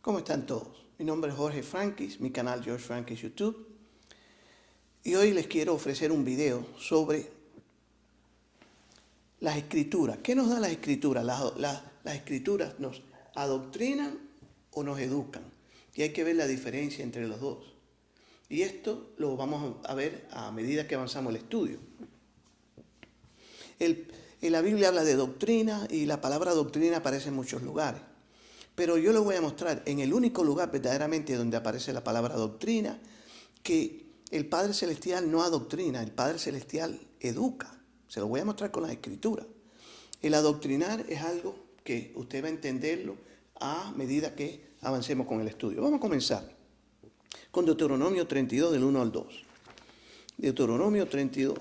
¿Cómo están todos? Mi nombre es Jorge Frankis, mi canal George Frankis YouTube. Y hoy les quiero ofrecer un video sobre las escrituras. ¿Qué nos da las escrituras? Las escrituras nos adoctrinan o nos educan. Y hay que ver la diferencia entre los dos. Y esto lo vamos a ver a medida que avanzamos el estudio. En la Biblia habla de doctrina y la palabra doctrina aparece en muchos lugares. Pero yo les voy a mostrar en el único lugar verdaderamente donde aparece la palabra doctrina, que el Padre Celestial no adoctrina, el Padre Celestial educa. Se lo voy a mostrar con las Escrituras. El adoctrinar es algo que usted va a entenderlo a medida que avancemos con el estudio. Vamos a comenzar con Deuteronomio 32, del 1 al 2. Deuteronomio 32.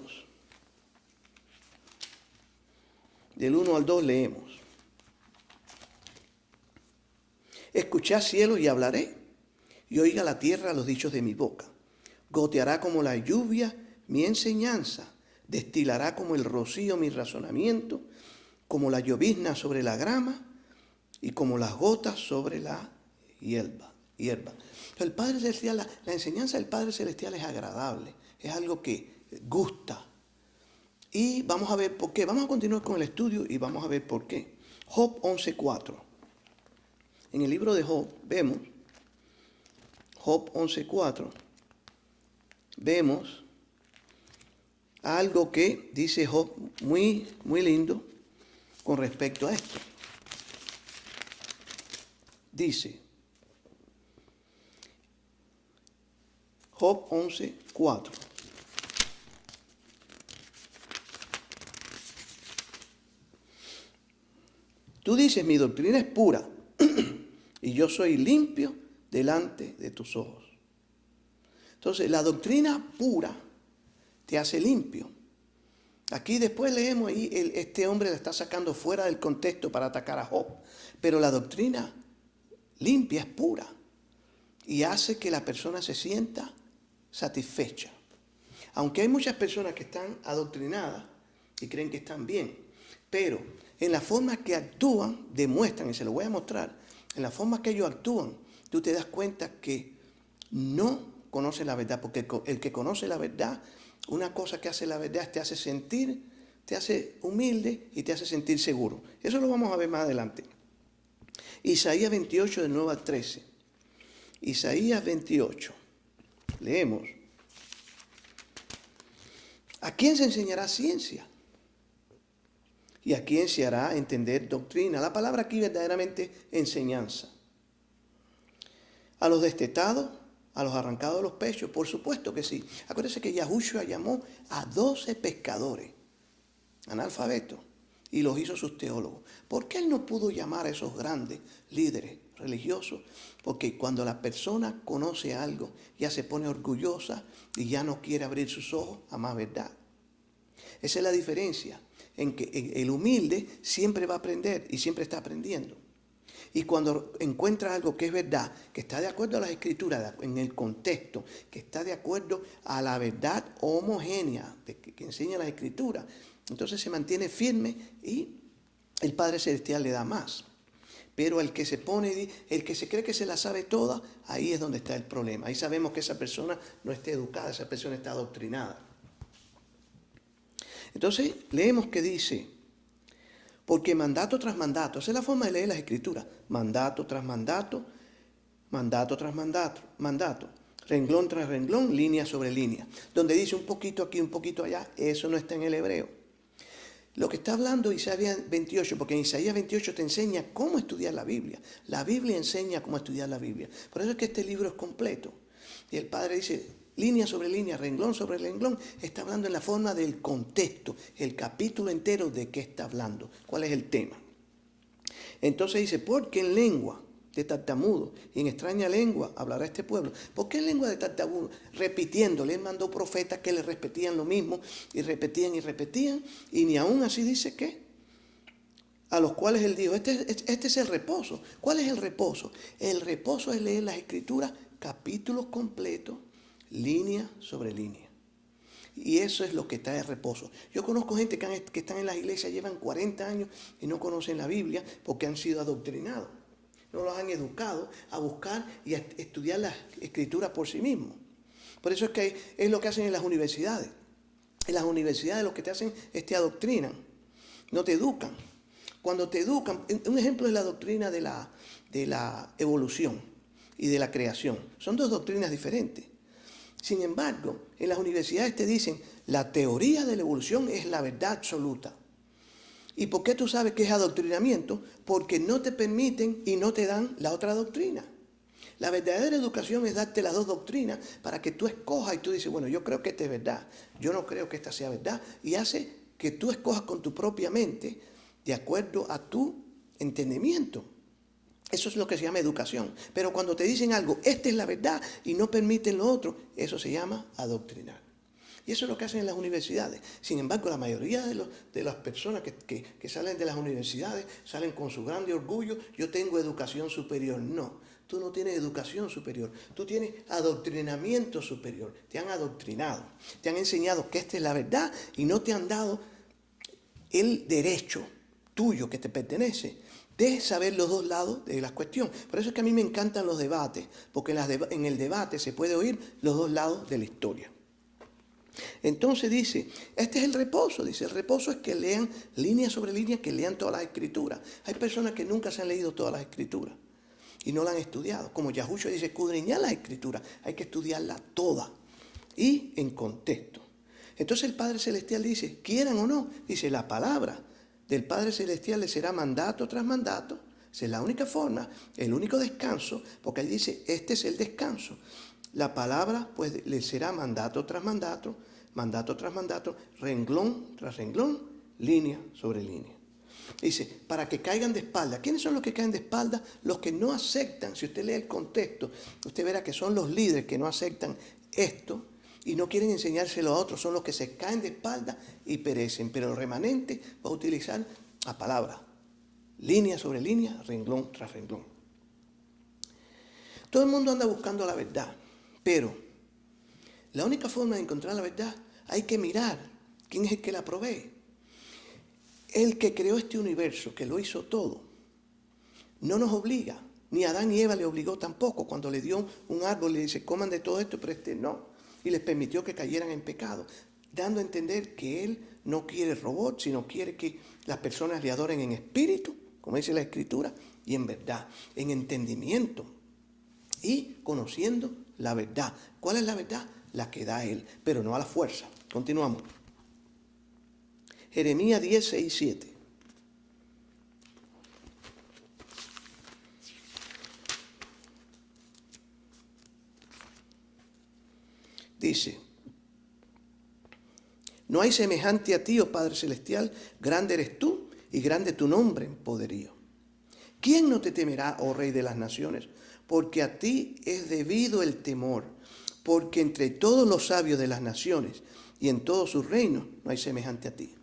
Del 1 al 2 leemos. Escuchad cielos y hablaré, y oiga la tierra los dichos de mi boca. Goteará como la lluvia mi enseñanza, destilará como el rocío mi razonamiento, como la llovizna sobre la grama y como las gotas sobre la hierba. El Padre Celestial, la enseñanza del Padre Celestial es agradable, es algo que gusta. Y vamos a ver por qué. Vamos a continuar con el estudio y vamos a ver por qué. Job 11:4. En el libro de Job vemos, Job 11:4, vemos algo que dice Job muy lindo con respecto a esto. Dice, Job 11:4. Tú dices, mi doctrina es pura y yo soy limpio delante de tus ojos. Entonces, la doctrina pura te hace limpio. Aquí después leemos ahí, este hombre le está sacando fuera del contexto para atacar a Job. Pero la doctrina limpia es pura y hace que la persona se sienta satisfecha. Aunque hay muchas personas que están adoctrinadas y creen que están bien, pero en la forma que actúan, demuestran, y se lo voy a mostrar, en la forma que ellos actúan, tú te das cuenta que no conocen la verdad, porque el que conoce la verdad, una cosa que hace la verdad es te hace sentir, te hace humilde y te hace sentir seguro. Eso lo vamos a ver más adelante. Isaías 28, del 9 al 13. Isaías 28. Leemos. ¿A quién se enseñará ciencia? ¿Y a quién se hará entender doctrina? La palabra aquí verdaderamente enseñanza. A los destetados, a los arrancados de los pechos, por supuesto que sí. Acuérdense que Yahushua llamó a 12 pescadores, analfabetos, y los hizo sus teólogos. ¿Por qué él no pudo llamar a esos grandes líderes religiosos? Porque cuando la persona conoce algo, ya se pone orgullosa y ya no quiere abrir sus ojos a más verdad. Esa es la diferencia, en que el humilde siempre va a aprender y siempre está aprendiendo. Y cuando encuentra algo que es verdad, que está de acuerdo a las Escrituras, en el contexto, que está de acuerdo a la verdad homogénea que enseña las Escrituras, entonces se mantiene firme y el Padre Celestial le da más. Pero el que se pone, el que se cree que se la sabe toda, ahí es donde está el problema. Ahí sabemos que esa persona no está educada, esa persona está adoctrinada. Entonces leemos que dice, porque mandato tras mandato, esa es la forma de leer las Escrituras, mandato tras mandato, mandato tras mandato, renglón tras renglón, línea sobre línea. Donde dice un poquito aquí, un poquito allá, eso no está en el hebreo. Lo que está hablando Isaías 28, porque en Isaías 28 te enseña cómo estudiar la Biblia. La Biblia enseña cómo estudiar la Biblia. Por eso es que este libro es completo. Y el Padre dice, línea sobre línea, renglón sobre renglón, está hablando en la forma del contexto, el capítulo entero de qué está hablando, cuál es el tema. Entonces dice, porque en lengua de tartamudo y en extraña lengua hablará este pueblo. ¿Por qué en lengua de tartamudo? Repitiéndole, él mandó profetas que le repetían lo mismo y repetían, y ni aún así dice que a los cuales él dijo, este es el reposo. ¿Cuál es el reposo? El reposo es leer las Escrituras, capítulos completos, línea sobre línea. Y eso es lo que trae reposo. Yo conozco gente que están en las iglesias, llevan 40 años y no conocen la Biblia porque han sido adoctrinados. no los han educado a buscar y a estudiar las escrituras por sí mismos. Por eso es que es lo que hacen en las universidades. En las universidades lo que te hacen es te adoctrinan, no te educan. Cuando te educan, un ejemplo es la doctrina de la evolución y de la creación. Son dos doctrinas diferentes. Sin embargo, en las universidades te dicen, la teoría de la evolución es la verdad absoluta. ¿Y por qué tú sabes que es adoctrinamiento? Porque no te permiten y no te dan la otra doctrina. La verdadera educación es darte las dos doctrinas para que tú escojas y tú dices, bueno, yo creo que esta es verdad, yo no creo que esta sea verdad, y hace que tú escojas con tu propia mente de acuerdo a tu entendimiento. Eso es lo que se llama educación. Pero cuando te dicen algo, esta es la verdad y no permiten lo otro, eso se llama adoctrinar. Y eso es lo que hacen en las universidades. Sin embargo, la mayoría de las personas que salen de las universidades salen con su grande orgullo, yo tengo educación superior. No, tú no tienes educación superior, tú tienes adoctrinamiento superior. Te han adoctrinado, te han enseñado que esta es la verdad y no te han dado el derecho tuyo que te pertenece de saber los dos lados de la cuestión. Por eso es que a mí me encantan los debates, porque en el debate se puede oír los dos lados de la historia. Entonces dice, este es el reposo, dice, el reposo es que lean línea sobre línea, que lean todas las escrituras. Hay personas que nunca se han leído todas las escrituras y no las han estudiado. Como Yahushua dice, escudriñar las escrituras, hay que estudiarlas todas y en contexto. Entonces el Padre Celestial dice, quieran o no, dice, la palabra del Padre Celestial le será mandato tras mandato. Esa es la única forma, el único descanso, porque ahí dice, este es el descanso. La palabra pues le será mandato tras mandato, renglón tras renglón, línea sobre línea. Dice, para que caigan de espalda. ¿Quiénes son los que caen de espalda? Los que no aceptan. Si usted lee el contexto, usted verá que son los líderes que no aceptan esto y no quieren enseñárselo a otros. Son los que se caen de espalda y perecen. Pero el remanente va a utilizar la palabra, línea sobre línea, renglón tras renglón. Todo el mundo anda buscando la verdad. Pero la única forma de encontrar la verdad, hay que mirar quién es el que la provee. El que creó este universo, que lo hizo todo, no nos obliga, ni Adán ni Eva le obligó tampoco. Cuando le dio un árbol, le dice, coman de todo esto, pero este no. Y les permitió que cayeran en pecado, dando a entender que Él no quiere robots, sino quiere que las personas le adoren en espíritu, como dice la Escritura, y en verdad, en entendimiento y conociendo la verdad. ¿Cuál es la verdad? La que da Él, pero no a la fuerza. Continuamos. Jeremías 10, 6, 7. Dice, no hay semejante a ti, oh Padre Celestial, grande eres tú y grande tu nombre en poderío. ¿Quién no te temerá, oh Rey de las naciones? Porque a ti es debido el temor, porque entre todos los sabios de las naciones y en todos sus reinos no hay semejante a ti.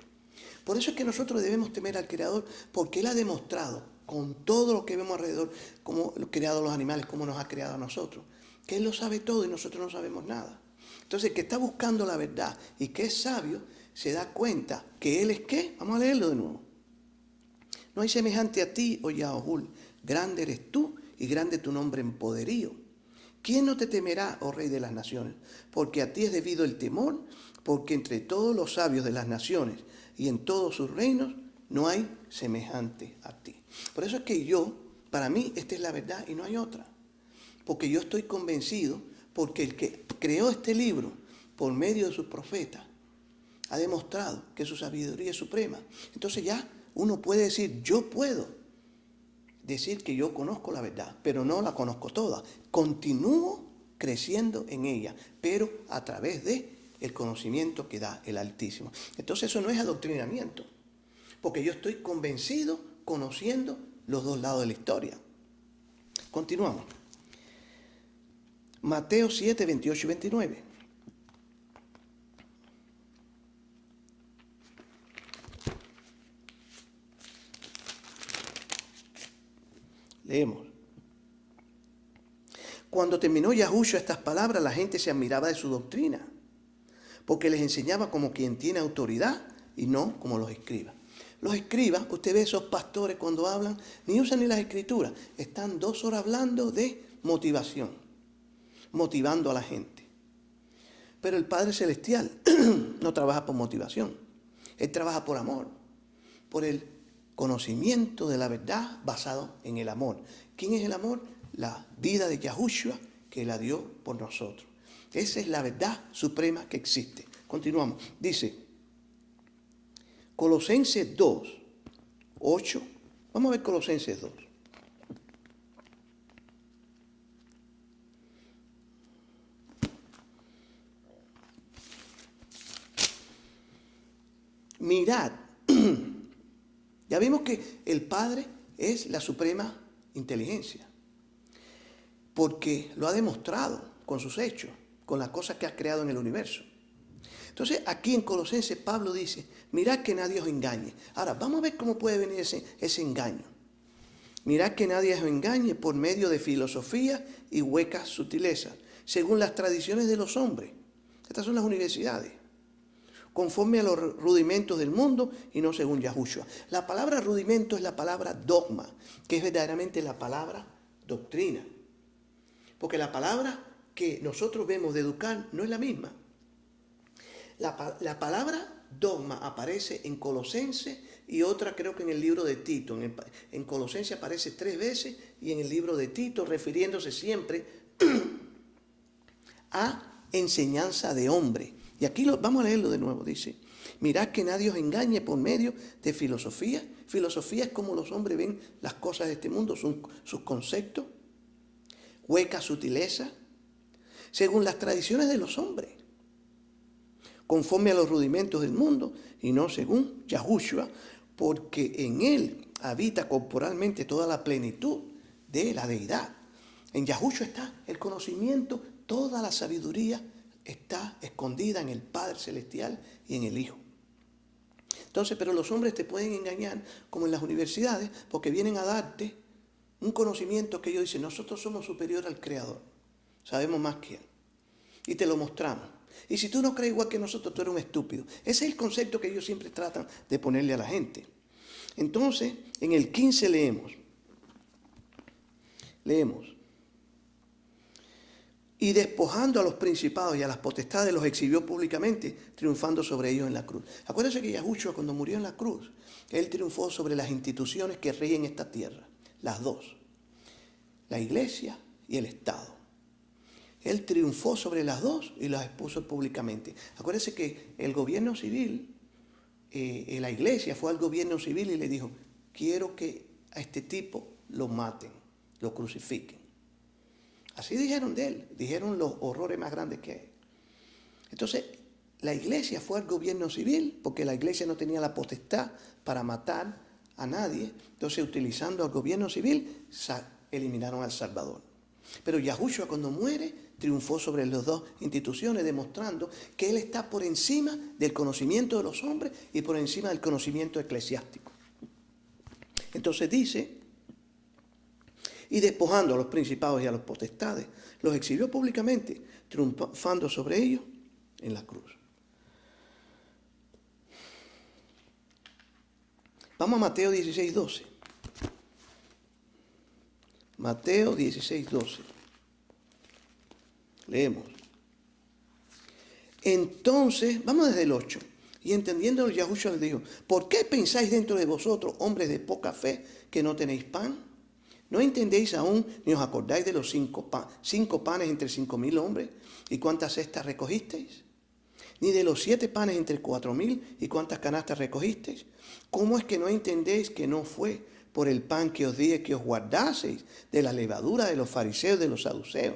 Por eso es que nosotros debemos temer al Creador, porque Él ha demostrado con todo lo que vemos alrededor, cómo ha creado los animales, cómo nos ha creado a nosotros, que Él lo sabe todo y nosotros no sabemos nada. Entonces el que está buscando la verdad y que es sabio, se da cuenta que Él es ¿qué? Vamos a leerlo de nuevo. No hay semejante a ti, oh Yahuwah, grande eres tú y grande tu nombre en poderío. ¿Quién no te temerá, oh Rey de las naciones? Porque a ti es debido el temor, porque entre todos los sabios de las naciones y en todos sus reinos no hay semejante a ti. Por eso es que para mí, esta es la verdad y no hay otra. Porque yo estoy convencido, porque el que creó este libro por medio de sus profetas ha demostrado que su sabiduría es suprema. Entonces ya uno puede decir, yo puedo decir que yo conozco la verdad, pero no la conozco toda. Continúo creciendo en ella, pero a través de el conocimiento que da el Altísimo. Entonces eso no es adoctrinamiento, porque yo estoy convencido, conociendo los dos lados de la historia. Continuamos. Mateo 7, 28 y 29. Leemos. Cuando terminó Yahushua estas palabras, la gente se admiraba de su doctrina, porque les enseñaba como quien tiene autoridad y no como los escribas. los escribas, usted ve esos pastores cuando hablan, ni usan ni las escrituras. Están 2 horas hablando de motivación, motivando a la gente. Pero el Padre Celestial no trabaja por motivación. Él trabaja por amor, por el conocimiento de la verdad basado en el amor. ¿Quién es el amor? La vida de Yahushua que la dio por nosotros. Esa es la verdad suprema que existe. Continuamos. Dice, Colosenses 2, 8. Vamos a ver Colosenses 2. Mirad, ya vimos que el Padre es la suprema inteligencia, porque lo ha demostrado con sus hechos, con las cosas que ha creado en el universo. Entonces, aquí en Colosenses, Pablo dice, mirad que nadie os engañe. Ahora, vamos a ver cómo puede venir ese engaño. Mirad que nadie os engañe por medio de filosofía y huecas sutilezas, según las tradiciones de los hombres. Estas son las universidades. Conforme a los rudimentos del mundo y no según Yahushua. La palabra rudimento es la palabra dogma, que es verdaderamente la palabra doctrina. Porque la palabra que nosotros vemos de educar no es la misma. La palabra dogma aparece en Colosenses y otra creo que en el libro de Tito. En Colosenses aparece 3 veces y en el libro de Tito refiriéndose siempre a enseñanza de hombre. Y aquí vamos a leerlo de nuevo, dice, mirad que nadie os engañe por medio de filosofía. Filosofía es como los hombres ven las cosas de este mundo, sus conceptos, hueca sutileza, según las tradiciones de los hombres, conforme a los rudimentos del mundo y no según Yahushua, porque en él habita corporalmente toda la plenitud de la deidad. En Yahushua está el conocimiento, toda la sabiduría está escondida en el Padre Celestial y en el Hijo. Entonces, pero los hombres te pueden engañar, como en las universidades, porque vienen a darte un conocimiento que ellos dicen, nosotros somos superiores al Creador, sabemos más que Él, y te lo mostramos. Y si tú no crees igual que nosotros, tú eres un estúpido. Ese es el concepto que ellos siempre tratan de ponerle a la gente. Entonces, en el 15 leemos, y despojando a los principados y a las potestades los exhibió públicamente, triunfando sobre ellos en la cruz. Acuérdense que Yahushua cuando murió en la cruz, Él triunfó sobre las instituciones que rigen esta tierra, las dos, la iglesia y el Estado. Él triunfó sobre las dos y las expuso públicamente. Acuérdense que el gobierno civil, la iglesia fue al gobierno civil y le dijo, quiero que a este tipo lo maten, lo crucifiquen. Así dijeron de él, dijeron los horrores más grandes que hay. Entonces, la iglesia fue al gobierno civil porque la iglesia no tenía la potestad para matar a nadie. Entonces, utilizando al gobierno civil, eliminaron al Salvador. Pero Yahushua cuando muere, triunfó sobre las dos instituciones, demostrando que Él está por encima del conocimiento de los hombres y por encima del conocimiento eclesiástico. Entonces dice, y despojando a los principados y a los potestades, los exhibió públicamente, triunfando sobre ellos en la cruz. Vamos a Mateo 16, 12. Mateo 16, 12. Leemos. Entonces, vamos desde el 8. Y entendiendo Yahushua les dijo, ¿por qué pensáis dentro de vosotros, hombres de poca fe, que no tenéis pan? ¿No entendéis aún, ni os acordáis de los 5 panes entre 5.000 hombres? ¿Y cuántas cestas recogisteis? ¿Ni de los 7 panes entre 4.000? ¿Y cuántas canastas recogisteis? ¿Cómo es que no entendéis que no fue por el pan que os dije que os guardaseis de la levadura de los fariseos y de los saduceos?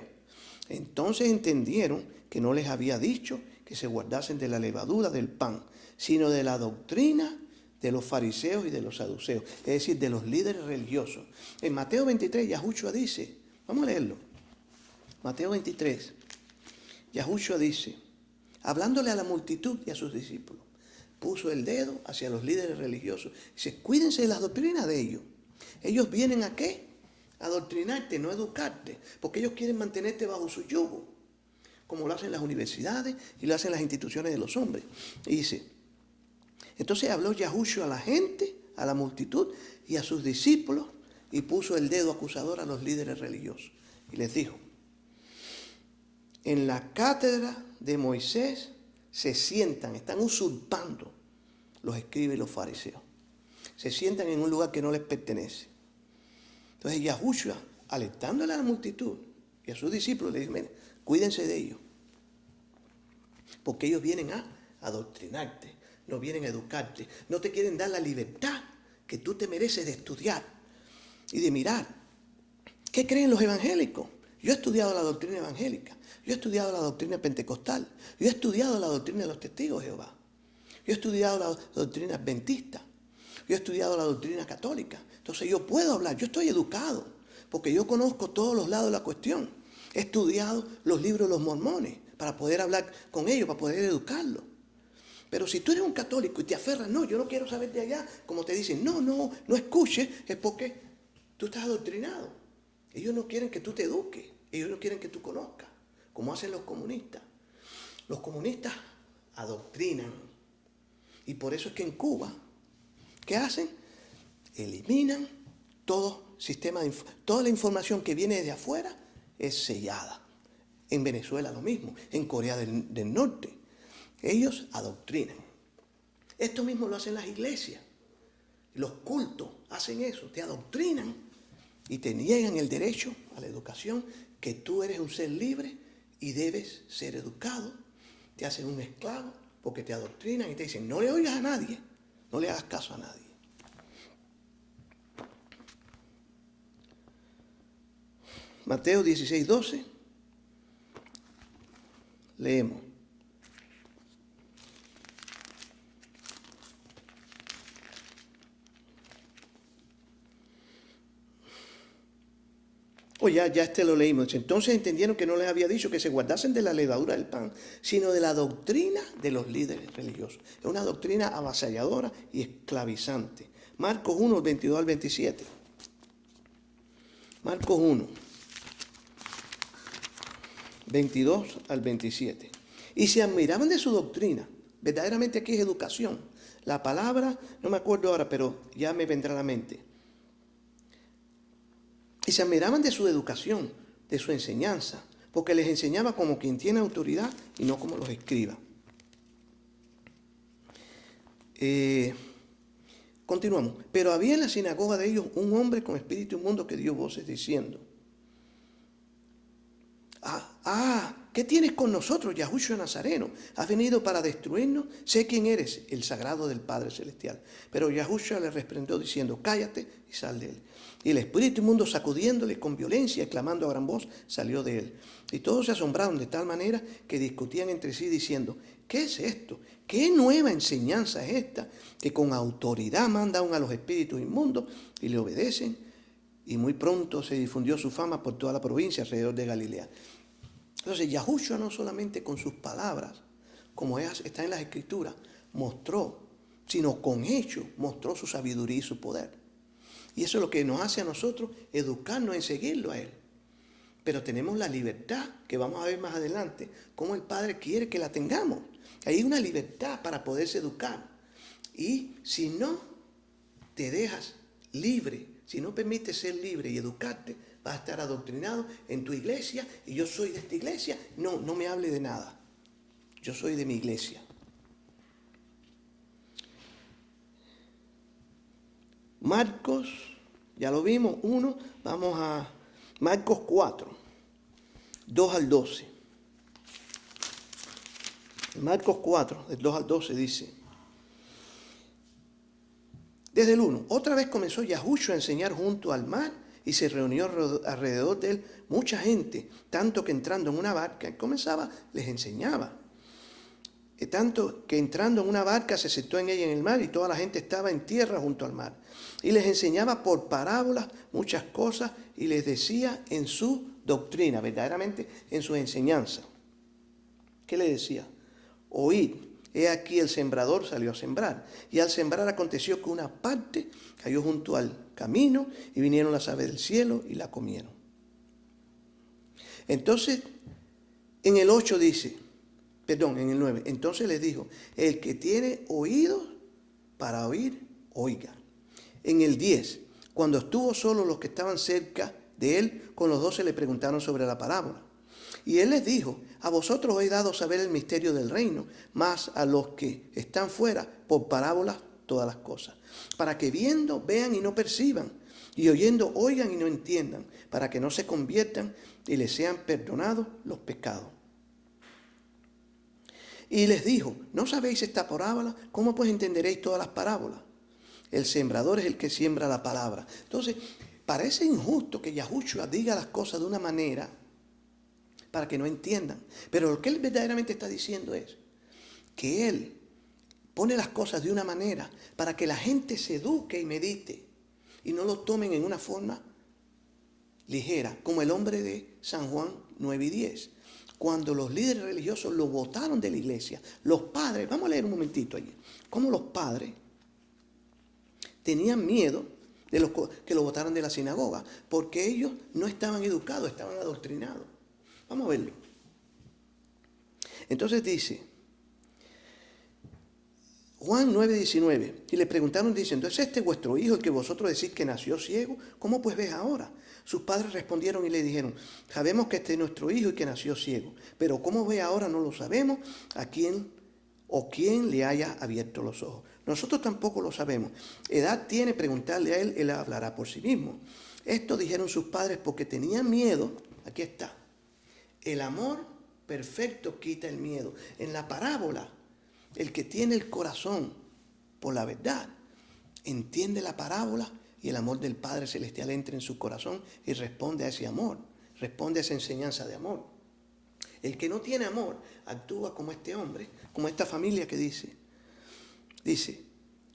Entonces entendieron que no les había dicho que se guardasen de la levadura del pan, sino de la doctrina de los fariseos y de los saduceos, es decir, de los líderes religiosos. En Mateo 23, Yahushua dice, vamos a leerlo, Mateo 23, Yahushua dice, hablándole a la multitud y a sus discípulos, puso el dedo hacia los líderes religiosos, dice, cuídense de las doctrinas de ellos. ¿Ellos vienen a qué? A adoctrinarte, no a educarte, porque ellos quieren mantenerte bajo su yugo, como lo hacen las universidades y lo hacen las instituciones de los hombres. Y dice, Entonces habló Yahushua a la gente, a la multitud y a sus discípulos y puso el dedo acusador a los líderes religiosos. Y les dijo, en la cátedra de Moisés se sientan, están usurpando los escribas y los fariseos. Se sientan en un lugar que no les pertenece. Entonces Yahushua, alertándole a la multitud y a sus discípulos, le dijo, miren, cuídense de ellos. Porque ellos vienen a adoctrinarte, no vienen a educarte, no te quieren dar la libertad que tú te mereces de estudiar y de mirar. ¿Qué creen los evangélicos? Yo he estudiado la doctrina evangélica, yo he estudiado la doctrina pentecostal, yo he estudiado la doctrina de los testigos de Jehová, yo he estudiado la doctrina adventista, yo he estudiado la doctrina católica. Entonces yo puedo hablar, yo estoy educado, porque yo conozco todos los lados de la cuestión. He estudiado los libros de los mormones para poder hablar con ellos, para poder educarlos. Pero si tú eres un católico y te aferras, no, yo no quiero saber de allá, como te dicen, no escuches, es porque tú estás adoctrinado. Ellos no quieren que tú te eduques, ellos no quieren que tú conozcas, como hacen los comunistas. Los comunistas adoctrinan. Y por eso es que en Cuba, ¿qué hacen? Eliminan todo sistema toda la información que viene de afuera es sellada. En Venezuela lo mismo, en Corea del Norte. Ellos adoctrinan. Esto mismo lo hacen las iglesias. Los cultos hacen eso, te adoctrinan y te niegan el derecho a la educación, que tú eres un ser libre y debes ser educado. Te hacen un esclavo porque te adoctrinan y te dicen, no le oigas a nadie, no le hagas caso a nadie. Mateo 16:12, leemos. Ya lo leímos. Entonces entendieron que no les había dicho que se guardasen de la levadura del pan, sino de la doctrina de los líderes religiosos. Es una doctrina avasalladora y esclavizante. Marcos 1, 22 al 27. Marcos 1, 22 al 27. Y se admiraban de su doctrina. Verdaderamente aquí es educación. La palabra, no me acuerdo ahora, pero ya me vendrá a la mente. Y se admiraban de su educación, de su enseñanza, porque les enseñaba como quien tiene autoridad y no como los escribas. Continuamos. Pero había en la sinagoga de ellos un hombre con espíritu inmundo que dio voces diciendo, ¿qué tienes con nosotros, Yahushua Nazareno? ¿Has venido para destruirnos? Sé quién eres, el sagrado del Padre Celestial. Pero Yahushua le reprendió diciendo, cállate y sal de él. Y el espíritu inmundo, sacudiéndole con violencia y clamando a gran voz, salió de él. Y todos se asombraron de tal manera que discutían entre sí diciendo, ¿qué es esto? ¿Qué nueva enseñanza es esta? Que con autoridad manda aún a los espíritus inmundos y le obedecen. Y muy pronto se difundió su fama por toda la provincia alrededor de Galilea. Entonces, Yahushua no solamente con sus palabras, como está en las Escrituras, mostró, sino con hechos mostró su sabiduría y su poder. Y eso es lo que nos hace a nosotros educarnos en seguirlo a Él. Pero tenemos la libertad, que vamos a ver más adelante, cómo el Padre quiere que la tengamos. Hay una libertad para poderse educar. Y si no te dejas libre, si no permites ser libre y educarte, vas a estar adoctrinado en tu iglesia, y yo soy de esta iglesia. No me hable de nada. Yo soy de mi iglesia. Marcos, ya lo vimos, 1, vamos a Marcos 4, 2 al 12. Marcos 4, del 2 al 12 dice, desde el 1, otra vez comenzó Yahushua a enseñar junto al mar y se reunió alrededor de él mucha gente, tanto que entrando en una barca, les enseñaba. Tanto que entrando en una barca se sentó en ella en el mar y toda la gente estaba en tierra junto al mar. Y les enseñaba por parábolas muchas cosas y les decía en su doctrina, verdaderamente en su enseñanza. ¿Qué le decía? Oíd, he aquí el sembrador salió a sembrar. Y al sembrar aconteció que una parte cayó junto al camino y vinieron las aves del cielo y la comieron. Entonces, en el 8 dice, en el 9, entonces les dijo, el que tiene oídos, para oír, oiga. En el 10, cuando estuvo solo los que estaban cerca de él, con los 12 le preguntaron sobre la parábola. Y él les dijo, a vosotros os he dado saber el misterio del reino, mas a los que están fuera, por parábolas todas las cosas, para que viendo vean y no perciban, y oyendo oigan y no entiendan, para que no se conviertan y les sean perdonados los pecados. Y les dijo, ¿no sabéis esta parábola? ¿Cómo pues entenderéis todas las parábolas? El sembrador es el que siembra la palabra. Entonces, parece injusto que Yahushua diga las cosas de una manera para que no entiendan. Pero lo que él verdaderamente está diciendo es que él pone las cosas de una manera para que la gente se eduque y medite y no lo tomen en una forma ligera, como el hombre de San Juan 9 y 10. Cuando los líderes religiosos lo botaron de la iglesia, los padres, vamos a leer un momentito allí, cómo los padres tenían miedo de los que lo botaran de la sinagoga, porque ellos no estaban educados, estaban adoctrinados. Vamos a verlo. Entonces dice, Juan 9:19, y le preguntaron diciendo, ¿es este vuestro hijo el que vosotros decís que nació ciego? ¿Cómo pues ves ahora? Sus padres respondieron y le dijeron, sabemos que este es nuestro hijo y que nació ciego, pero cómo ve ahora no lo sabemos, quién le haya abierto los ojos. Nosotros tampoco lo sabemos. Edad tiene, preguntarle a él, él hablará por sí mismo. Esto dijeron sus padres porque tenían miedo. Aquí está. El amor perfecto quita el miedo. En la parábola, el que tiene el corazón por la verdad, entiende la parábola y el amor del Padre Celestial entra en su corazón y responde a ese amor, responde a esa enseñanza de amor. El que no tiene amor actúa como este hombre, como esta familia que dice,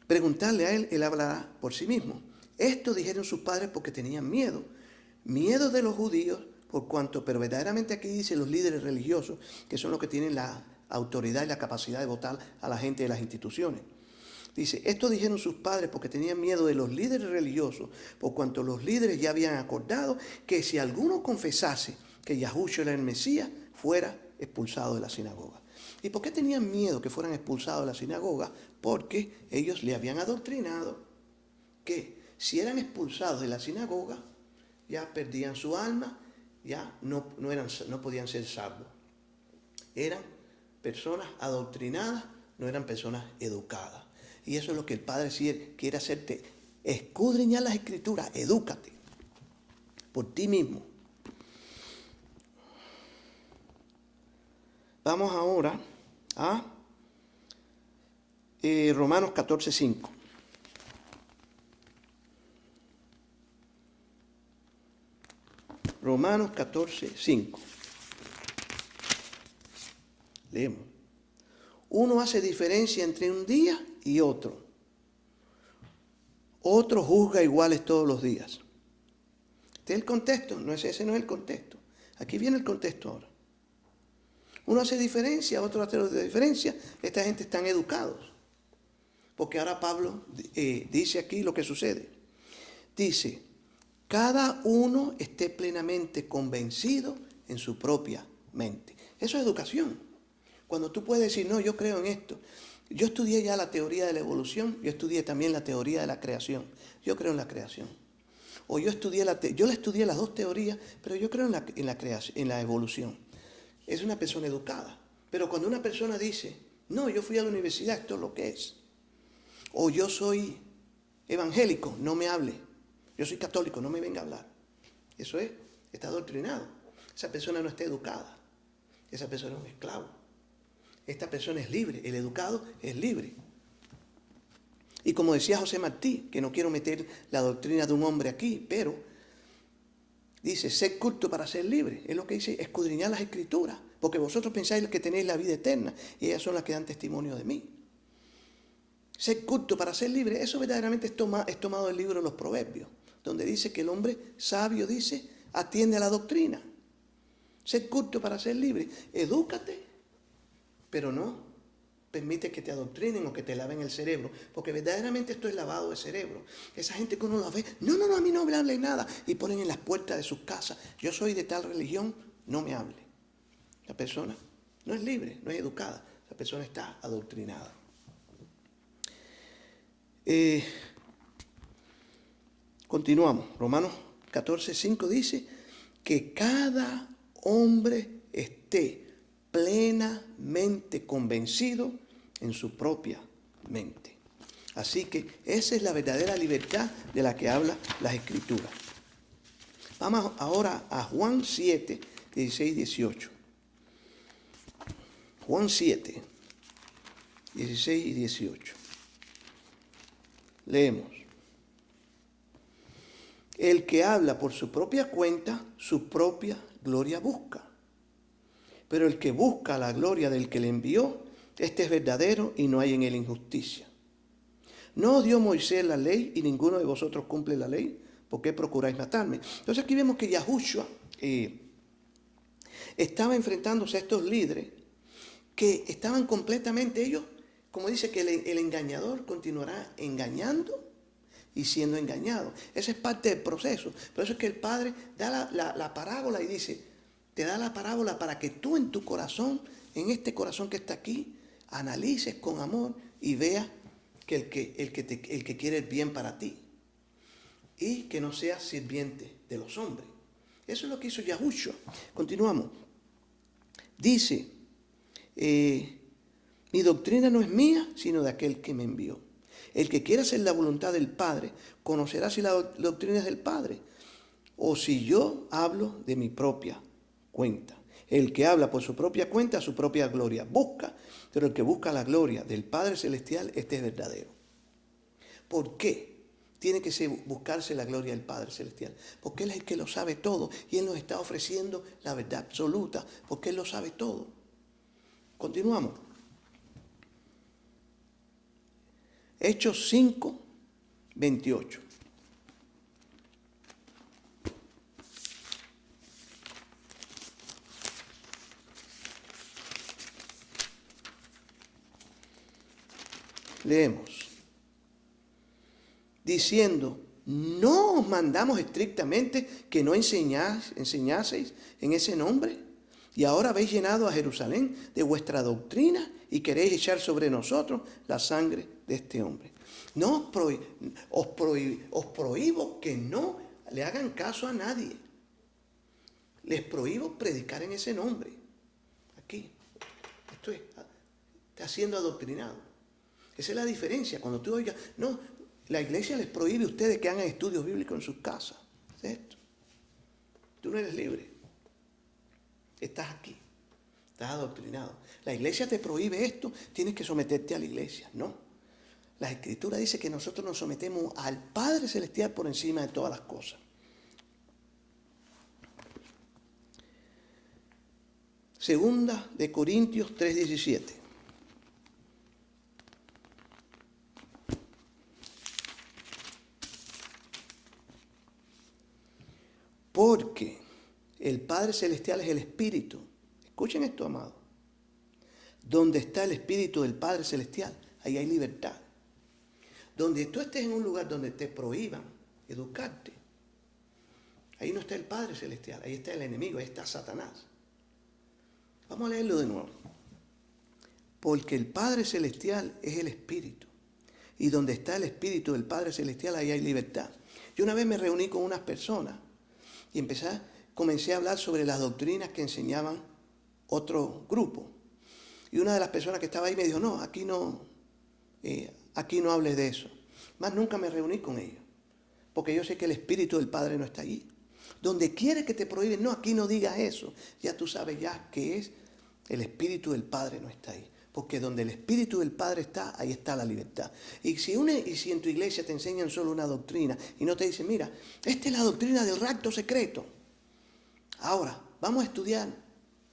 preguntarle a él, él hablará por sí mismo. Esto dijeron sus padres porque tenían miedo de los judíos, por cuanto, pero verdaderamente aquí dice los líderes religiosos, que son los que tienen la autoridad y la capacidad de votar a la gente de las instituciones. Dice, esto dijeron sus padres porque tenían miedo de los líderes religiosos, por cuanto los líderes ya habían acordado que si alguno confesase que Yahushua era el Mesías, fuera expulsado de la sinagoga. ¿Y por qué tenían miedo que fueran expulsados de la sinagoga? Porque ellos le habían adoctrinado que si eran expulsados de la sinagoga, ya perdían su alma, ya no podían ser salvos. Eran personas adoctrinadas, no eran personas educadas. Y eso es lo que el Padre quiere hacerte, escudriñar las Escrituras, edúcate por ti mismo. Vamos ahora a Romanos 14:5. Romanos 14:5. Leemos. Uno hace diferencia entre un día y otro. Otro juzga iguales todos los días. Este es el contexto, ese no es el contexto. Aquí viene el contexto ahora. Uno hace diferencia, otro hace diferencia. Esta gente están educados. Porque ahora Pablo dice aquí lo que sucede. Dice, cada uno esté plenamente convencido en su propia mente. Eso es educación. Cuando tú puedes decir, no, yo creo en esto. Yo estudié ya la teoría de la evolución, yo estudié también la teoría de la creación. Yo creo en la creación. O yo estudié las dos teorías, pero yo creo en la evolución. Es una persona educada. Pero cuando una persona dice, no, yo fui a la universidad, esto es lo que es. O yo soy evangélico, no me hable. Yo soy católico, no me venga a hablar. Eso está adoctrinado. Esa persona no está educada. Esa persona es un esclavo. Esta persona es libre, el educado es libre. Y como decía José Martí, que no quiero meter la doctrina de un hombre aquí, pero dice, sed culto para ser libre. Es lo que dice, escudriñar las Escrituras, porque vosotros pensáis que tenéis la vida eterna, y ellas son las que dan testimonio de mí. Sed culto para ser libre, eso verdaderamente es tomado del libro de los Proverbios, donde dice que el hombre sabio, dice, atiende a la doctrina. Sed culto para ser libre, edúcate, pero no permite que te adoctrinen o que te laven el cerebro, porque verdaderamente esto es lavado de cerebro. Esa gente que uno la ve, no, a mí no me hable nada, y ponen en las puertas de sus casas, yo soy de tal religión, no me hable. La persona no es libre, no es educada, la persona está adoctrinada. Eh, Continuamos. Romanos 14:5 dice que cada hombre esté plenamente convencido en su propia mente. Así que esa es la verdadera libertad de la que habla las Escrituras. Vamos ahora a Juan 7, 16, 18. Juan 7, 16 y 18. Leemos. El que habla por su propia cuenta, su propia gloria busca. Pero el que busca la gloria del que le envió, este es verdadero y no hay en él injusticia. ¿No dio Moisés la ley y ninguno de vosotros cumple la ley? ¿Por qué procuráis matarme? Entonces aquí vemos que Yahushua estaba enfrentándose a estos líderes que estaban completamente ellos, como dice que el engañador continuará engañando y siendo engañado. Ese es parte del proceso. Por eso es que el Padre da la parábola y dice, te da la parábola para que tú en tu corazón, en este corazón que está aquí, analices con amor y veas que el que quiere el bien para ti y que no seas sirviente de los hombres. Eso es lo que hizo Yahushua. Continuamos. Dice, mi doctrina no es mía, sino de aquel que me envió. El que quiera hacer la voluntad del Padre, conocerá si la doctrina es del Padre o si yo hablo de mi propia cuenta. El que habla por su propia cuenta, su propia gloria busca, pero el que busca la gloria del Padre Celestial, este es verdadero. ¿Por qué tiene que buscarse la gloria del Padre Celestial? Porque Él es el que lo sabe todo y Él nos está ofreciendo la verdad absoluta, porque Él lo sabe todo. Continuamos. Hechos 5, 28. Leemos. Diciendo, ¿no os mandamos estrictamente que no enseñaseis en ese nombre? Y ahora habéis llenado a Jerusalén de vuestra doctrina y queréis echar sobre nosotros la sangre de este hombre. No os prohíbo que no le hagan caso a nadie. Les prohíbo predicar en ese nombre. Aquí. Está siendo adoctrinado. Esa es la diferencia. Cuando tú oigas, no, la iglesia les prohíbe a ustedes que hagan estudios bíblicos en sus casas. ¿Es esto? Tú no eres libre. Estás aquí. Estás adoctrinado. La iglesia te prohíbe esto, tienes que someterte a la iglesia. No. La Escritura dice que nosotros nos sometemos al Padre Celestial por encima de todas las cosas. Segunda de Corintios 3:17. Porque el Padre Celestial es el Espíritu. Escuchen esto, amados. Donde está el Espíritu del Padre Celestial, ahí hay libertad. Donde tú estés en un lugar donde te prohíban educarte, ahí no está el Padre Celestial, ahí está el enemigo, ahí está Satanás. Vamos a leerlo de nuevo. Porque el Padre Celestial es el Espíritu. Y donde está el Espíritu del Padre Celestial, ahí hay libertad. Yo una vez me reuní con unas personas y comencé a hablar sobre las doctrinas que enseñaban otro grupo. Y una de las personas que estaba ahí me dijo, no, aquí no hables de eso. Más nunca me reuní con ellos, porque yo sé que el Espíritu del Padre no está allí. Donde quiere que te prohíben, no, aquí no digas eso. Ya tú sabes ya que es el Espíritu del Padre no está ahí. Porque donde el Espíritu del Padre está, ahí está la libertad. Y si en tu iglesia te enseñan solo una doctrina y no te dicen, mira, esta es la doctrina del rapto secreto. Ahora, vamos a estudiar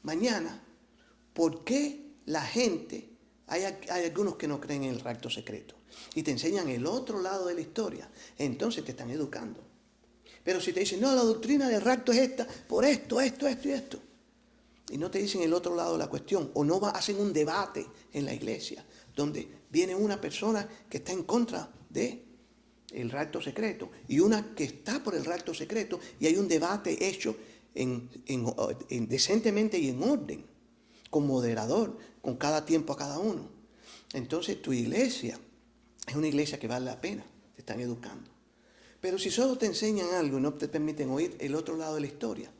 mañana por qué la gente, hay algunos que no creen en el rapto secreto. Y te enseñan el otro lado de la historia. Entonces te están educando. Pero si te dicen, no, la doctrina del rapto es esta, por esto y esto. Y no te dicen el otro lado de la cuestión, o no hacen un debate en la iglesia, donde viene una persona que está en contra de el rapto secreto, y una que está por el rapto secreto, y hay un debate hecho decentemente y en orden, con moderador, con cada tiempo a cada uno. Entonces tu iglesia es una iglesia que vale la pena, te están educando. Pero si solo te enseñan algo y no te permiten oír el otro lado de la historia,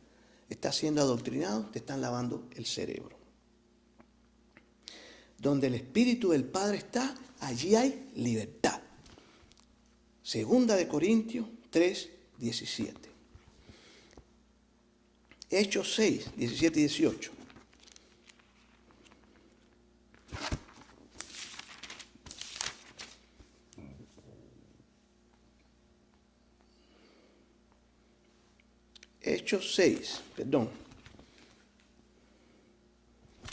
estás siendo adoctrinado, te están lavando el cerebro. Donde el Espíritu del Padre está, allí hay libertad. Segunda de Corintios 3, 17. Hechos 6, 17 y 18. Hechos 6, perdón.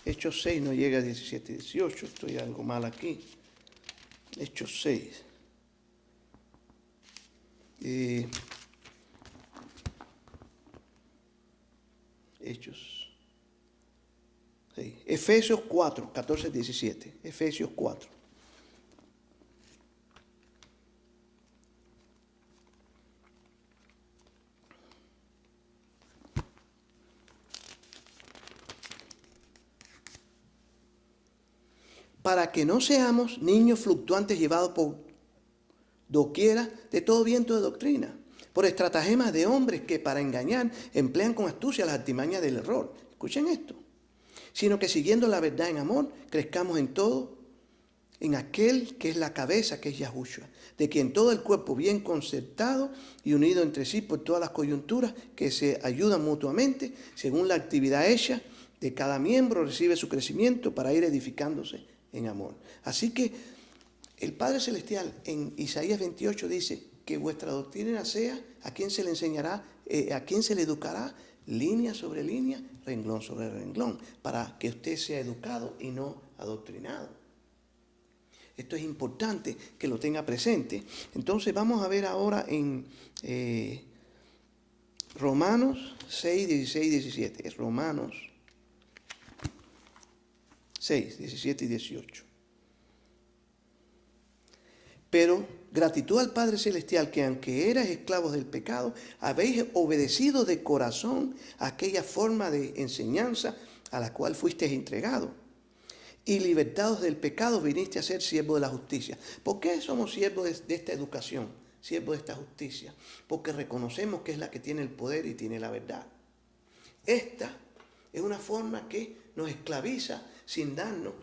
Hechos 6 no llega a 17 y 18, estoy algo mal aquí. Hechos 6. Hechos. Sí. Efesios 4, 14, 17. Efesios 4. Para que no seamos niños fluctuantes llevados por doquiera de todo viento de doctrina, por estratagemas de hombres que para engañar emplean con astucia las artimañas del error. Escuchen esto. Sino que siguiendo la verdad en amor, crezcamos en todo, en aquel que es la cabeza, que es Yahushua, de quien todo el cuerpo bien concertado y unido entre sí por todas las coyunturas que se ayudan mutuamente, según la actividad hecha de cada miembro, recibe su crecimiento para ir edificándose en amor. Así que el Padre Celestial en Isaías 28 dice que vuestra doctrina sea a quien se le enseñará, a quien se le educará, línea sobre línea, renglón sobre renglón, para que usted sea educado y no adoctrinado. Esto es importante que lo tenga presente. Entonces vamos a ver ahora en Romanos 6, 16 y 17. Es Romanos 6, 17 y 18. Pero gratitud al Padre Celestial, que aunque erais esclavos del pecado, habéis obedecido de corazón a aquella forma de enseñanza a la cual fuisteis entregados. Y libertados del pecado, viniste a ser siervos de la justicia. ¿Por qué somos siervos de esta educación? Siervos de esta justicia. Porque reconocemos que es la que tiene el poder y tiene la verdad. Esta es una forma que nos esclaviza sin darnos,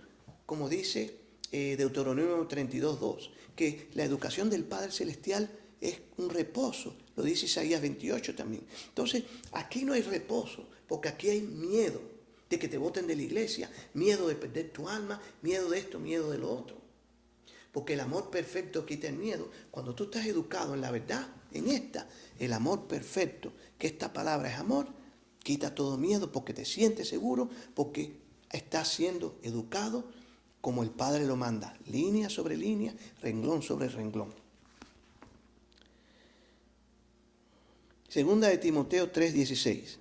como dice Deuteronomio 32, 2, que la educación del Padre Celestial es un reposo. Lo dice Isaías 28 también. Entonces, aquí no hay reposo, porque aquí hay miedo de que te boten de la iglesia, miedo de perder tu alma, miedo de esto, miedo de lo otro. Porque el amor perfecto quita el miedo. Cuando tú estás educado en la verdad, en esta, el amor perfecto, que esta palabra es amor, quita todo miedo porque te sientes seguro, porque estás siendo educado como el Padre lo manda, línea sobre línea, renglón sobre renglón. Segunda de Timoteo 3:16.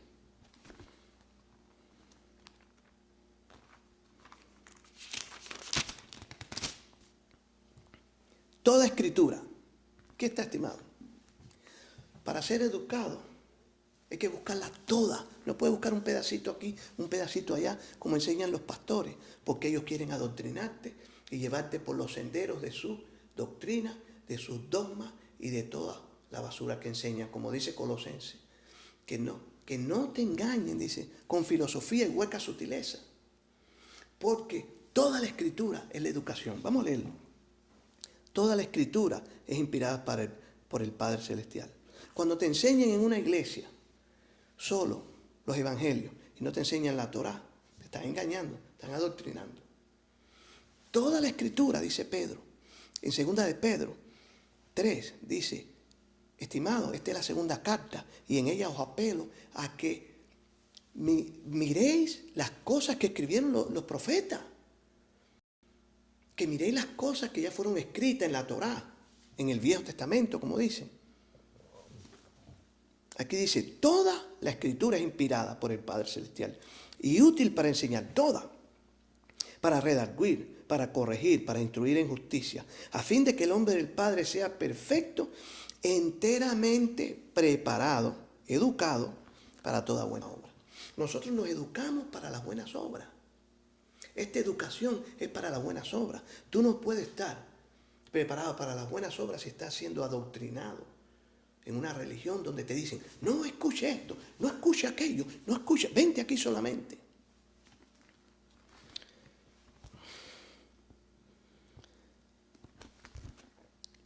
Toda escritura. ¿Qué está, estimado? Para ser educado hay que buscarla toda. No puedes buscar un pedacito aquí, un pedacito allá, como enseñan los pastores, porque ellos quieren adoctrinarte y llevarte por los senderos de su doctrina, de sus dogmas y de toda la basura que enseñan, como dice Colosenses. Que no te engañen, dice, con filosofía y hueca sutileza. Porque toda la escritura es la educación. Vamos a leerlo. Toda la escritura es inspirada por el Padre Celestial. Cuando te enseñan en una iglesia solo los evangelios y no te enseñan la Torá, te están engañando, te están adoctrinando. Toda la escritura, dice Pedro, en segunda de Pedro 3, dice, estimado, esta es la segunda carta y en ella os apelo a que miréis las cosas que escribieron los profetas. Que miréis las cosas que ya fueron escritas en la Torá, en el Viejo Testamento, como dicen. Aquí dice, toda la escritura es inspirada por el Padre Celestial y útil para enseñar, toda, para redarguir, para corregir, para instruir en justicia, a fin de que el hombre del Padre sea perfecto, enteramente preparado, educado para toda buena obra. Nosotros nos educamos para las buenas obras. Esta educación es para las buenas obras. Tú no puedes estar preparado para las buenas obras si estás siendo adoctrinado en una religión donde te dicen, no escuche esto, no escuche aquello, no escuche, vente aquí solamente.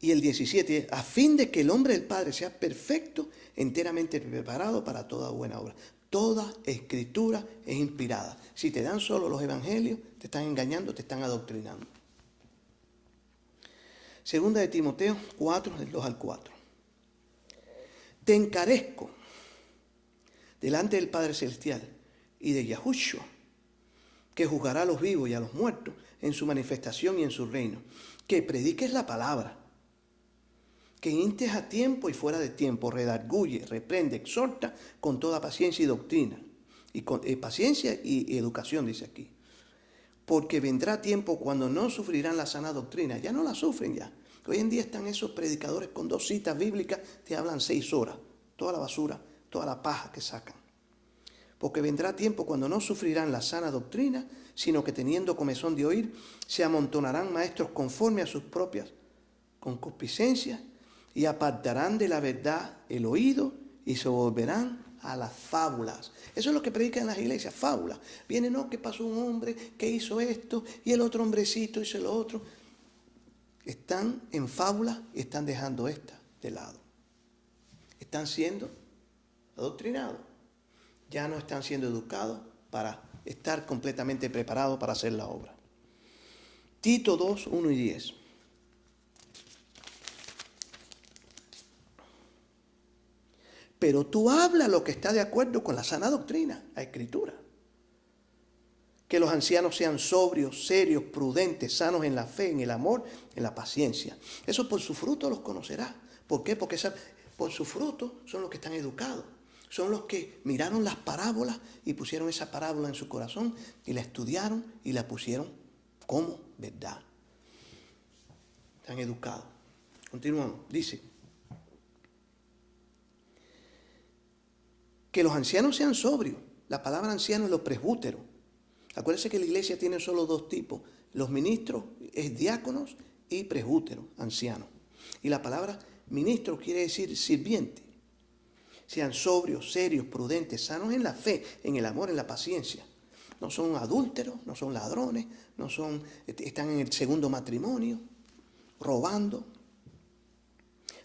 Y el 17, a fin de que el hombre del Padre sea perfecto, enteramente preparado para toda buena obra. Toda escritura es inspirada. Si te dan solo los evangelios, te están engañando, te están adoctrinando. Segunda de Timoteo 4, del 2 al 4. Te encarezco delante del Padre Celestial y de Yahushua, que juzgará a los vivos y a los muertos en su manifestación y en su reino, que prediques la palabra, que instes a tiempo y fuera de tiempo, redarguye, reprende, exhorta con toda paciencia y doctrina, y con paciencia y educación, dice aquí. Porque vendrá tiempo cuando no sufrirán la sana doctrina, ya no la sufren ya. Hoy en día están esos predicadores con 2 citas bíblicas, te hablan 6 horas, toda la basura, toda la paja que sacan. Porque vendrá tiempo cuando no sufrirán la sana doctrina, sino que teniendo comezón de oír, se amontonarán maestros conforme a sus propias concupiscencias, y apartarán de la verdad el oído y se volverán a las fábulas. Eso es lo que predican en las iglesias, fábulas. Viene, no, que pasó un hombre que hizo esto y el otro hombrecito hizo lo otro. Están en fábulas y están dejando esta de lado. Están siendo adoctrinados. Ya no están siendo educados para estar completamente preparados para hacer la obra. Tito 2, 1 y 10. Pero tú habla lo que está de acuerdo con la sana doctrina, la Escritura. Que los ancianos sean sobrios, serios, prudentes, sanos en la fe, en el amor, en la paciencia. Eso por su fruto los conocerás. ¿Por qué? Porque por su fruto son los que están educados. Son los que miraron las parábolas y pusieron esa parábola en su corazón y la estudiaron y la pusieron como verdad. Están educados. Continuamos. Dice, que los ancianos sean sobrios. La palabra anciano es los presbúteros. Acuérdense que la iglesia tiene solo 2 tipos. Los ministros es diáconos y presbúteros, ancianos. Y la palabra ministro quiere decir sirviente. Sean sobrios, serios, prudentes, sanos en la fe, en el amor, en la paciencia. No son adúlteros, no son ladrones, están en el segundo matrimonio, robando.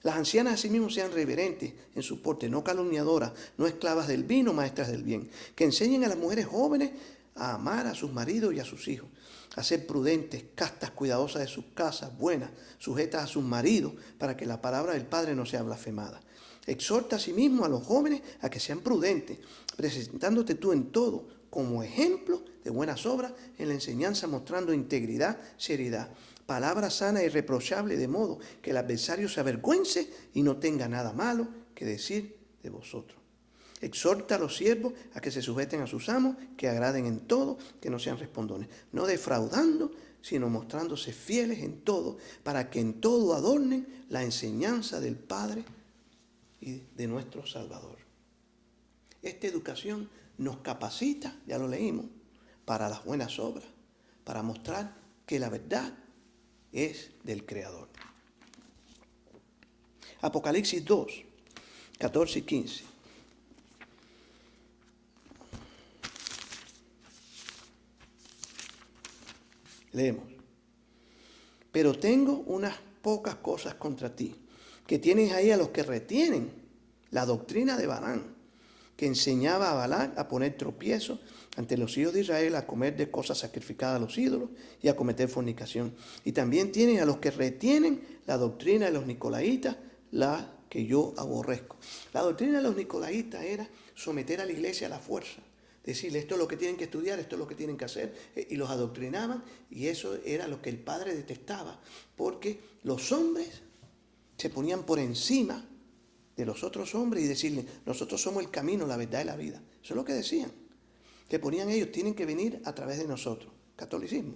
Las ancianas asimismo sean reverentes en su porte, no calumniadoras, no esclavas del vino, maestras del bien, que enseñen a las mujeres jóvenes a amar a sus maridos y a sus hijos, a ser prudentes, castas, cuidadosas de sus casas, buenas, sujetas a sus maridos, para que la palabra del Padre no sea blasfemada. Exhorta asimismo a los jóvenes a que sean prudentes, presentándote tú en todo como ejemplo de buenas obras en la enseñanza, mostrando integridad, seriedad, palabra sana e irreprochable, de modo que el adversario se avergüence y no tenga nada malo que decir de vosotros. Exhorta a los siervos a que se sujeten a sus amos, que agraden en todo, que no sean respondones, no defraudando, sino mostrándose fieles en todo, para que en todo adornen la enseñanza del Padre y de nuestro Salvador. Esta educación nos capacita, ya lo leímos, para las buenas obras, para mostrar que la verdad es del Creador. Apocalipsis 2, 14 y 15. Leemos. Pero tengo unas pocas cosas contra ti, que tienes ahí a los que retienen la doctrina de Balaam, que enseñaba a Balac a poner tropiezos ante los hijos de Israel, a comer de cosas sacrificadas a los ídolos y a cometer fornicación. Y también tienes a los que retienen la doctrina de los nicolaítas, la que yo aborrezco. La doctrina de los nicolaítas era someter a la iglesia a la fuerza. Decirle, esto es lo que tienen que estudiar, esto es lo que tienen que hacer, y los adoctrinaban, y eso era lo que el Padre detestaba, porque los hombres se ponían por encima de los otros hombres y decirle, nosotros somos el camino, la verdad y la vida. Eso es lo que decían, que ponían ellos, tienen que venir a través de nosotros, catolicismo.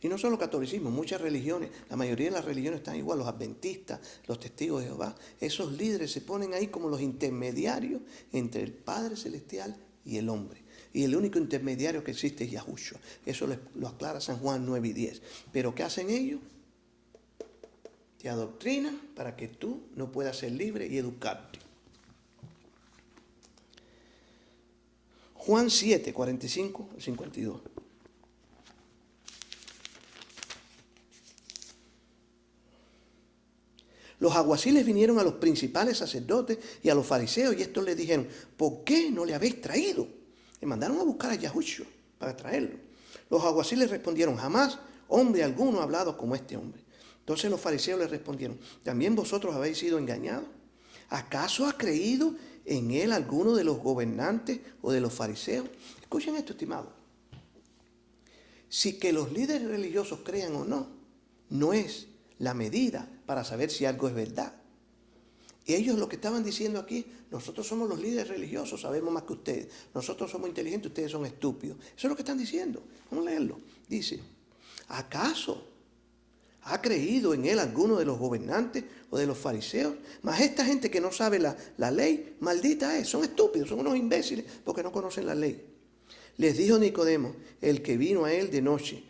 Y no solo catolicismo, muchas religiones, la mayoría de las religiones están igual, los adventistas, los testigos de Jehová. Esos líderes se ponen ahí como los intermediarios entre el Padre Celestial y el hombre. Y el único intermediario que existe es Yahushua. Eso lo aclara San Juan 9 y 10. Pero ¿qué hacen ellos? Te adoctrinan para que tú no puedas ser libre y educarte. Juan 7, 45 al 52. Los alguaciles vinieron a los principales sacerdotes y a los fariseos y estos les dijeron, ¿por qué no le habéis traído? Le mandaron a buscar a Yahushua para traerlo. Los alguaciles respondieron, jamás hombre alguno ha hablado como este hombre. Entonces los fariseos les respondieron, ¿también vosotros habéis sido engañados? ¿Acaso ha creído en él alguno de los gobernantes o de los fariseos? Escuchen esto, estimados. Si que los líderes religiosos crean o no, no es la medida para saber si algo es verdad. Y ellos lo que estaban diciendo aquí, nosotros somos los líderes religiosos, sabemos más que ustedes. Nosotros somos inteligentes, ustedes son estúpidos. Eso es lo que están diciendo. Vamos a leerlo. Dice, ¿acaso ha creído en él alguno de los gobernantes o de los fariseos? Mas esta gente que no sabe la ley, maldita es, son estúpidos, son unos imbéciles porque no conocen la ley. Les dijo Nicodemo, el que vino a él de noche,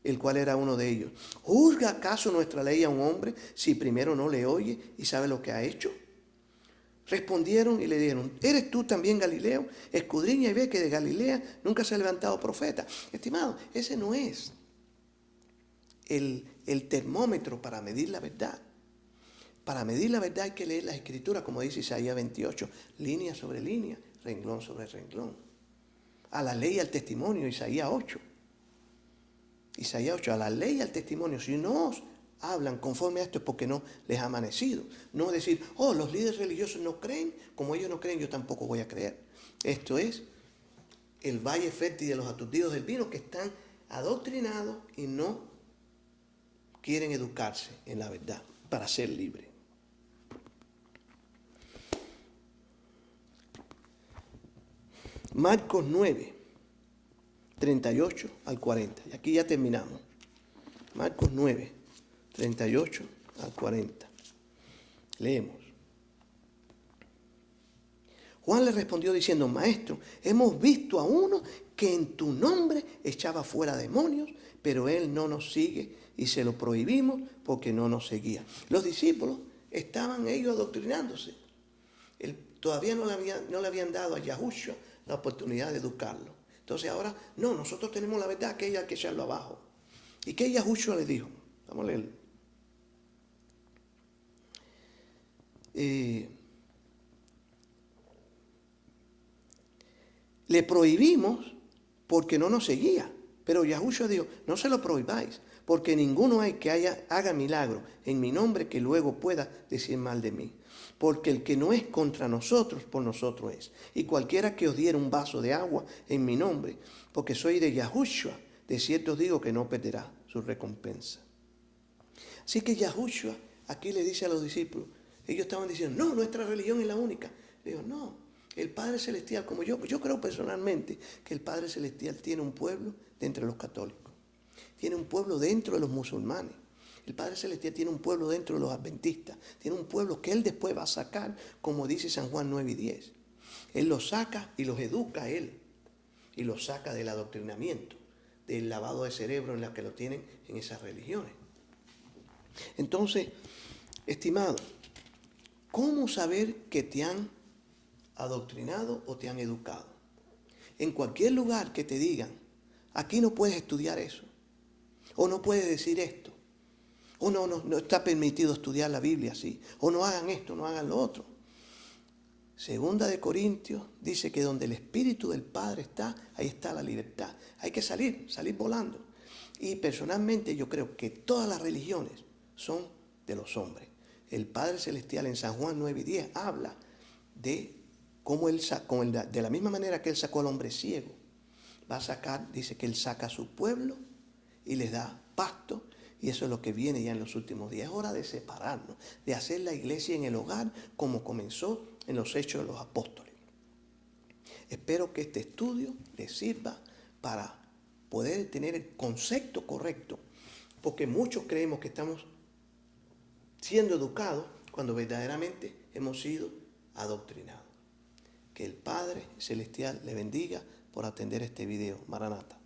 el cual era uno de ellos. ¿Juzga acaso nuestra ley a un hombre si primero no le oye y sabe lo que ha hecho? Respondieron y le dijeron, ¿eres tú también Galileo? Escudriña y ve que de Galilea nunca se ha levantado profeta. Estimado, ese no es el termómetro para medir la verdad. Para medir la verdad hay que leer las escrituras, como dice Isaías 28, línea sobre línea, renglón sobre renglón. A la ley y al testimonio, Isaías 8. Isaías 8, a la ley y al testimonio. Si no os hablan conforme a esto es porque no les ha amanecido. No decir, los líderes religiosos no creen, como ellos no creen, yo tampoco voy a creer. Esto es el valle fértil de los aturdidos del vino que están adoctrinados y no quieren educarse en la verdad para ser libres. Marcos 9, 38 al 40. Y aquí ya terminamos. Marcos 9, 38 al 40. Leemos. Juan le respondió diciendo, Maestro, hemos visto a uno que en tu nombre echaba fuera demonios, pero él no nos sigue y se lo prohibimos porque no nos seguía. Los discípulos estaban ellos adoctrinándose. Todavía no le habían dado a Yahushua la oportunidad de educarlo. Entonces ahora, no, nosotros tenemos la verdad, que hay que echarlo abajo. ¿Y qué Yahushua le dijo? Vamos a leerlo. Le prohibimos porque no nos seguía. Pero Yahushua dijo, no se lo prohibáis, porque ninguno hay que haga milagro en mi nombre que luego pueda decir mal de mí. Porque el que no es contra nosotros, por nosotros es. Y cualquiera que os diera un vaso de agua en mi nombre, porque soy de Yahushua, de cierto os digo que no perderá su recompensa. Así que Yahushua aquí le dice a los discípulos, ellos estaban diciendo, no, nuestra religión es la única. Le digo, no, el Padre Celestial, como yo creo personalmente que el Padre Celestial tiene un pueblo de entre los católicos, tiene un pueblo dentro de los musulmanes. El Padre Celestial tiene un pueblo dentro de los adventistas, tiene un pueblo que Él después va a sacar, como dice San Juan 9 y 10. Él los saca y los educa a Él, y los saca del adoctrinamiento, del lavado de cerebro en la que lo tienen en esas religiones. Entonces, estimado, ¿cómo saber que te han adoctrinado o te han educado? En cualquier lugar que te digan, aquí no puedes estudiar eso, o no puedes decir esto, o no está permitido estudiar la Biblia así, o no hagan esto, no hagan lo otro. Segunda de Corintios dice que donde el Espíritu del Padre está, ahí está la libertad. Hay que salir volando. Y personalmente yo creo que todas las religiones son de los hombres. El Padre Celestial en San Juan 9 y 10 habla de cómo Él de la misma manera que Él sacó al hombre ciego, va a sacar, dice que Él saca a su pueblo y les da pasto. Y eso es lo que viene ya en los últimos días. Es hora de separarnos, de hacer la iglesia en el hogar como comenzó en los Hechos de los Apóstoles. Espero que este estudio les sirva para poder tener el concepto correcto, porque muchos creemos que estamos siendo educados cuando verdaderamente hemos sido adoctrinados. Que el Padre Celestial le bendiga por atender este video. Maranata.